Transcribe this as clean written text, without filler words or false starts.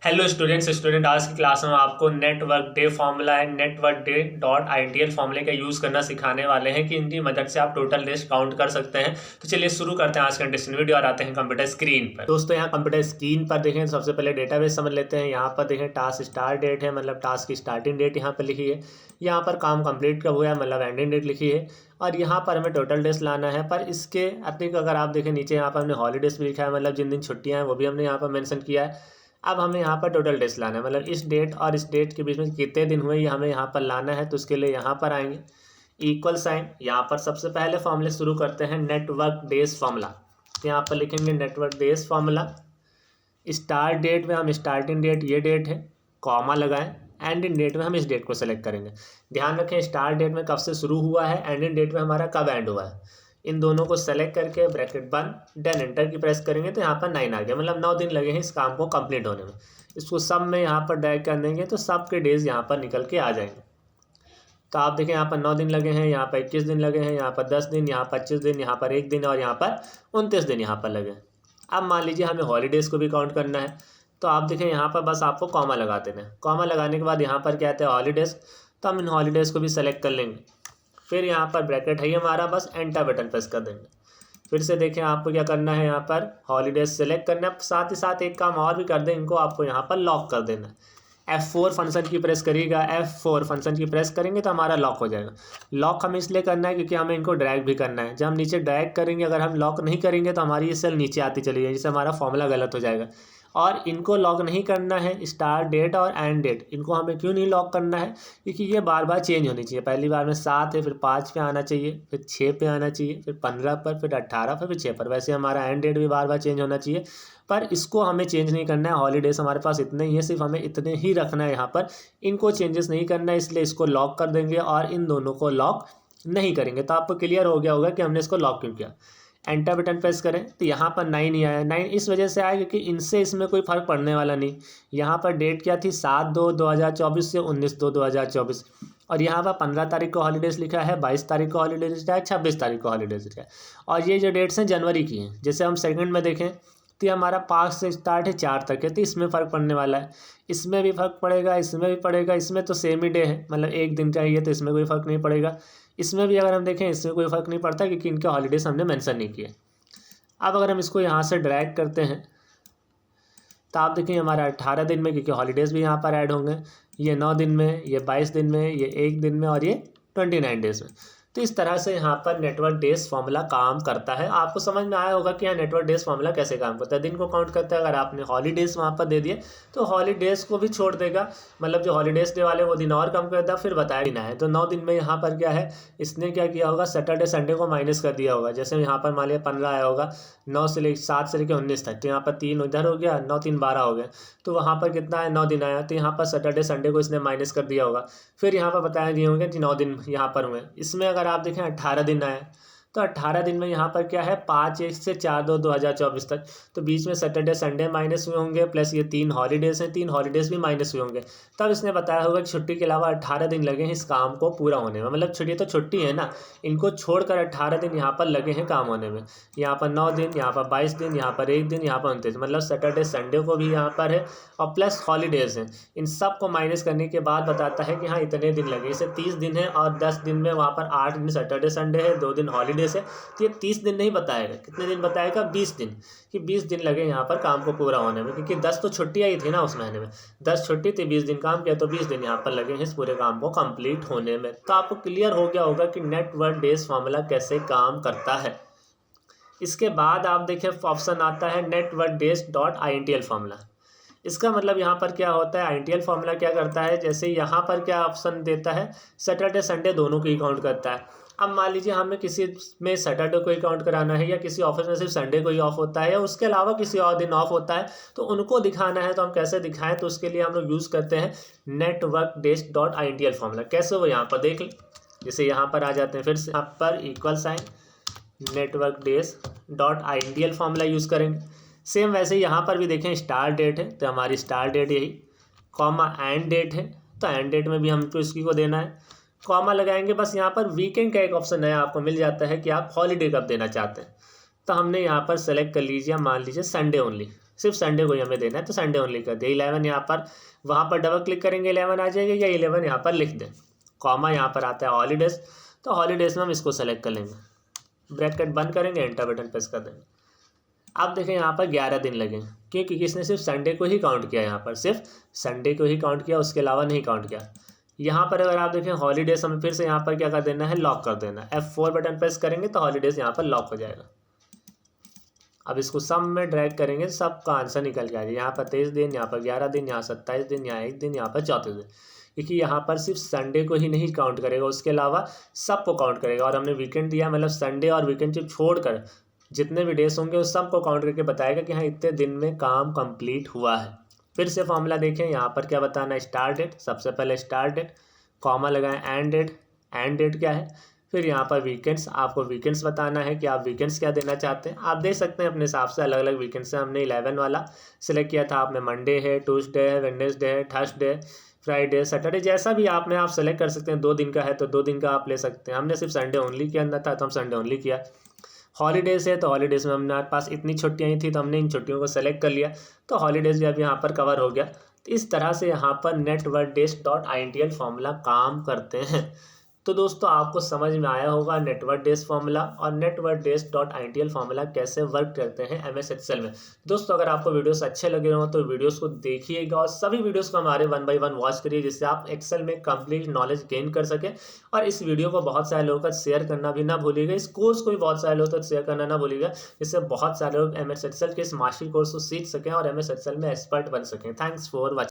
Hello student आज की class में आपको network day formula and network day dot ITL फॉर्मूले का यूज़ करना सिखाने वाले हैं कि इनकी मदद से आप टोटल डेज काउंट कर सकते हैं। तो चलिए शुरू करते हैं आज का इंटरेस्टिंग वीडियो और आते हैं कंप्यूटर स्क्रीन पर। दोस्तों यहाँ कंप्यूटर स्क्रीन पर देखें, सबसे पहले डेटाबेस समझ लेते हैं। यहाँ पर देखें टास्क स्टार्ट डेट है, मतलब टास्क की स्टार्टिंग डेट यहाँ पर लिखी है। यहाँ पर काम कंप्लीट कब हुआ है, मतलब एंडिंग डेट लिखी है। और यहाँ पर हमें टोटल डेज लाना है। पर इसके अतिरिक्त अगर आप देखें नीचे यहाँ पर हमने हॉलीडेज भी लिखा है, मतलब जिन दिन छुट्टियाँ हैं वो भी हमने यहाँ पर मेंशन किया है। अब हमें यहाँ पर टोटल डेज लाना है, मतलब इस डेट और इस डेट के बीच में कितने दिन हुए ये हमें यहाँ पर लाना है। तो उसके लिए यहाँ पर आएंगे इक्वल साइन, यहाँ पर सबसे पहले फॉर्मूले शुरू करते हैं नेटवर्क डेज फार्मूला। तो यहाँ पर लिखेंगे network days formula. Start date में हम स्टार्टिंग डेट ये डेट है, कॉमा लगाएं। एंडिंग डेट में हम इस डेट को सेलेक्ट करेंगे। ध्यान रखें स्टार्ट डेट में कब से शुरू हुआ है, एंडिंग डेट में हमारा कब एंड हुआ है। इन दोनों को सेलेक्ट करके ब्रैकेट बंद, देन एंटर की प्रेस करेंगे तो यहाँ पर 9 आ गया, मतलब 9 दिन लगे हैं इस काम को कंप्लीट होने में। इसको सब में यहाँ पर ड्रैग कर देंगे तो सब के डेज यहाँ पर निकल के आ जाएंगे। तो आप देखें यहाँ पर 9 दिन लगे हैं, यहाँ पर 21 दिन लगे हैं, यहाँ पर 10 दिन, यहाँ 25 दिन, यहाँ पर 1 दिन और यहाँ पर 29 दिन यहाँ पर लगे हैं। अब मान लीजिए हमें हॉलीडेज़ को भी काउंट करना है। तो आप देखें यहाँ पर बस आपको कॉमा लगा देना है। कॉमा लगाने के बाद यहाँ पर क्या कहते हैं हॉलीडेज़, तो हम इन हॉलीडेज़ को भी सेलेक्ट कर लेंगे। फिर यहाँ पर ब्रैकेट है हमारा, बस एंटर बटन प्रेस कर देंगे। फिर से देखें आपको क्या करना है, यहाँ पर हॉलीडेज सेलेक्ट करना है। साथ ही साथ एक काम और भी कर दें, इनको आपको यहाँ पर लॉक कर देना है। F4 फंक्शन की प्रेस करिएगा, F4 फंक्शन की प्रेस करेंगे तो हमारा लॉक हो जाएगा। लॉक हमें इसलिए करना है क्योंकि हमें इनको ड्रैग भी करना है। जब हम नीचे ड्रैग करेंगे, अगर हम लॉक नहीं करेंगे तो हमारी ये सेल नीचे आती चली जाएगी, जिससे हमारा फॉर्मूला गलत हो जाएगा। और इनको लॉक नहीं करना है, स्टार्ट डेट और एंड डेट इनको हमें क्यों नहीं लॉक करना है, क्योंकि ये बार बार चेंज होनी चाहिए। पहली बार में 7 है, फिर 5 पे आना चाहिए, फिर 6 पे आना चाहिए, फिर 15 पर, फिर 18 पर, फिर 6 पर। वैसे हमारा एंड डेट भी बार बार चेंज होना चाहिए, पर इसको हमें चेंज नहीं करना है। हॉलीडेज हमारे पास इतने ही है, सिर्फ हमें इतने ही रखना है यहाँ पर, इनको चेंजेस नहीं करना है। इसलिए इसको लॉक कर देंगे और इन दोनों को लॉक नहीं करेंगे। तो आपको क्लियर हो गया होगा कि हमने इसको लॉक क्यों किया। एंटर बटन प्रेस करें तो यहाँ पर 9 ही आया। 9 इस वजह से आया क्योंकि इनसे इसमें कोई फ़र्क पड़ने वाला नहीं। यहाँ पर डेट क्या थी, 7/2/2024 से 19/2/2024। और यहाँ पर 15 तारीख को हॉलीडेज़ लिखा है, 22 तारीख को हॉलीडेज़ लिखा है, 26 तारीख को हॉलीडेज़ लिखा है। और ये जो डेट्स हैं जनवरी की हैं। जैसे हम सेकंड में देखें तो ये हमारा 5 से स्टार्ट है, 4 तक है, तो इसमें फ़र्क पड़ने वाला है। इसमें भी फ़र्क पड़ेगा, इसमें भी पड़ेगा। इसमें तो सेम ही डे है, मतलब एक दिन का ही है, तो इसमें कोई फ़र्क नहीं पड़ेगा। इसमें भी अगर हम देखें इसमें कोई फ़र्क नहीं पड़ता क्योंकि इनके हॉलीडेज़ हमने मेंशन नहीं किए। अब अगर हम इसको यहाँ से ड्रैग करते हैं तो आप देखें हमारा 18 दिन में, क्योंकि हॉलीडेज़ भी यहाँ पर ऐड होंगे, ये 9 दिन में, ये 22 दिन में, ये 1 दिन में और ये 29 डेज़ में। तो इस तरह से यहाँ पर नेटवर्क डेज फार्मूला काम करता है। आपको समझ में आया होगा कि यहाँ नेटवर्क डेज फार्मूला कैसे काम करता है। दिन को काउंट करता है, अगर आपने हॉलीडेज़ वहाँ पर दे दिए तो हॉलीडेज़ को भी छोड़ देगा, मतलब जो हॉलीडेज़ डे वाले वो दिन और कम कर देगा, फिर बताया नहीं है। तो 9 दिन में यहाँ पर क्या है, इसने क्या किया होगा, सैटरडे संडे को माइनस कर दिया होगा। जैसे यहाँ पर मान लिया 15 आया होगा, 7 से लेकर 19 तक, तो यहाँ पर 3 उधर हो गया, 9 3 12 हो गया। तो वहाँ पर कितना है, 9 दिन आया, तो यहाँ पर सैटरडे संडे को इसने माइनस कर दिया होगा। फिर यहाँ पर बताया दिए होंगे कि 9 दिन यहाँ पर हुए। इसमें अगर आप देखें 18 दिन आए, तो 18 दिन में यहाँ पर क्या है, 5/1 से 4/2/2024 तक। तो बीच में सैटरडे संडे माइनस हुए होंगे, प्लस ये 3 हॉलीडेज़ हैं, 3 हॉलीडेज़ भी माइनस हुए होंगे। तब इसने बताया होगा कि छुट्टी के अलावा 18 दिन लगे हैं इस काम को पूरा होने में। मतलब छुट्टी तो छुट्टी है ना, इनको छोड़कर 18 दिन यहाँ पर लगे हैं काम होने में। यहाँ पर 9 दिन, यहाँ पर 22 दिन, यहाँ पर 1 दिन, यहाँ पर 29, मतलब सैटरडे संडे को भी यहाँ पर है और प्लस हॉलीडेज़ हैं। इन सब को माइनस करने के बाद बताता है कि हाँ इतने दिन लगे। इसे 30 दिन है और 10 दिन में वहाँ पर 8 दिन सैटरडे संडे है, 2 दिन हॉलीडेज़ है। तो ये 30 दिन नहीं बताएगा, कितने दिन बताएगा, 20 दिन, कि 20 दिन लगे यहाँ पर काम को पूरा होने में। क्योंकि 10 तो छुट्टियाँ ही थी ना उस महीने में, 10 छुट्टी थी, 20 दिन काम किया, तो 20 दिन यहाँ पर लगे हैं इस पूरे काम को कंप्लीट होने में। तो आपको क्लियर हो गया होगा कि नेटवर्क डेज फार्मूला कैसे काम करता है। इसके बाद आप देखें ऑप्शन आता है network days dot INTL formula. इसका मतलब यहाँ पर क्या होता है, INTL फार्मूला क्या करता है, जैसे यहाँ पर क्या ऑप्शन देता है, सैटरडे संडे दोनों को ही काउंट करता है। अब मान लीजिए हमें किसी में सैटरडे को ही काउंट कराना है, या किसी ऑफिस में सिर्फ संडे को ही ऑफ होता है, या उसके अलावा किसी और दिन ऑफ होता है, तो उनको दिखाना है। तो हम कैसे दिखाएं, तो उसके लिए हम लोग यूज़ करते हैं network days dot INTL formula. कैसे वो यहाँ पर देख लें, जैसे यहाँ पर आ जाते हैं, फिर से यहाँ पर equal sign network days dot INTL formula use करेंगे। सेम वैसे ही यहाँ पर भी देखें, स्टार्ट डेट है तो हमारी स्टार्ट डेट यही, कॉमा एंड डेट है तो एंड डेट में भी हमको इसकी को देना है, कॉमा लगाएंगे। बस यहाँ पर वीकेंड का एक ऑप्शन नया आपको मिल जाता है कि आप हॉलीडे कब देना चाहते हैं। तो हमने यहाँ पर सेलेक्ट कर लीजिए, मान लीजिए संडे ओनली, सिर्फ संडे को ही हमें देना है, तो संडे ओनली कर दिया। 11 यहाँ पर, वहाँ पर डबल क्लिक करेंगे 11 आ जाएगा, या 11 यहाँ पर लिख दें। कॉमा यहाँ पर आता है हॉलीडेज़, तो हॉलीडेज़ में हम इसको सेलेक्ट कर लेंगे, ब्रैकेट बंद करेंगे, एंटर बटन प्रेस कर देंगे। अब देखें यहाँ पर 11 दिन लगे, क्योंकि किसने सिर्फ संडे को ही काउंट किया, यहाँ पर सिर्फ संडे को ही काउंट किया, उसके अलावा नहीं काउंट किया। यहाँ पर अगर आप देखें हॉलीडेज, हमें फिर से यहाँ पर क्या कर देना है, लॉक कर देना है। F4 बटन प्रेस करेंगे तो हॉलीडेज यहाँ पर लॉक हो जाएगा। अब इसको सम में ड्रैग करेंगे, सबका आंसर निकल के आ जाएगा। यहाँ पर 23 दिन, यहाँ पर 11 दिन, यहाँ 27 दिन, यहाँ 1 दिन, यहाँ पर 34 दिन, क्योंकि यहाँ पर सिर्फ संडे को ही नहीं काउंट करेगा, उसके अलावा सबको काउंट करेगा। और हमने वीकेंड दिया, मतलब संडे और वीकेंड को छोड़कर जितने भी डेज होंगे उस सबको काउंट करके बताएगा कि हाँ इतने दिन में काम कंप्लीट हुआ है। फिर से फॉर्मूला देखें, यहाँ पर क्या बताना है, स्टार्ट डेट, सबसे पहले स्टार्ट डेट, कॉमा लगाएं, एंड डेट क्या है, फिर यहाँ पर वीकेंड्स, आपको वीकेंड्स बताना है कि आप वीकेंड्स क्या देना चाहते हैं। आप देख सकते हैं अपने हिसाब से अलग अलग वीकेंड्स हैं। हमने 11 वाला सिलेक्ट किया था, आपने मंडे है, ट्यूसडे है, वेडनेसडे है, थर्सडे, फ्राइडे, सैटरडे, जैसा भी आपने आप सेलेक्ट कर सकते हैं। 2 दिन का है तो 2 दिन का आप ले सकते हैं। हमने सिर्फ संडे ओनली के अंदर था तो हम संडे ओनली किया। हॉलीडेज़ है तो हॉलीडेज़ में हमारे पास इतनी छुट्टियाँ ही थी तो हमने इन छुट्टियों को सेलेक्ट कर लिया, तो हॉलीडेज़ भी अब यहाँ पर कवर हो गया। तो इस तरह से यहाँ पर networkdays.intl फॉर्मूला काम करते हैं। तो दोस्तों आपको समझ में आया होगा नेटवर्क डेज फार्मूला और networkdays.intl फार्मूला कैसे वर्क करते हैं MS एक्सेल में। दोस्तों अगर आपको वीडियोस अच्छे लगे हों तो वीडियोस को देखिएगा और सभी वीडियोस को हमारे 1 by 1 वॉच करिए, जिससे आप एक्सेल में कंप्लीट नॉलेज गेन कर सकें। और इस वीडियो को बहुत सारे लोगों का शेयर करना भी ना भूलिएगा, इस कोर्स को भी बहुत सारे लोगों तक शेयर करना ना भूलिएगा, जिससे बहुत सारे लोग MS एक्सेल के इस मास्टर कोर्स को सीख सकें और MS एक्सेल में एक्सपर्ट बन सकें। Thanks for watching.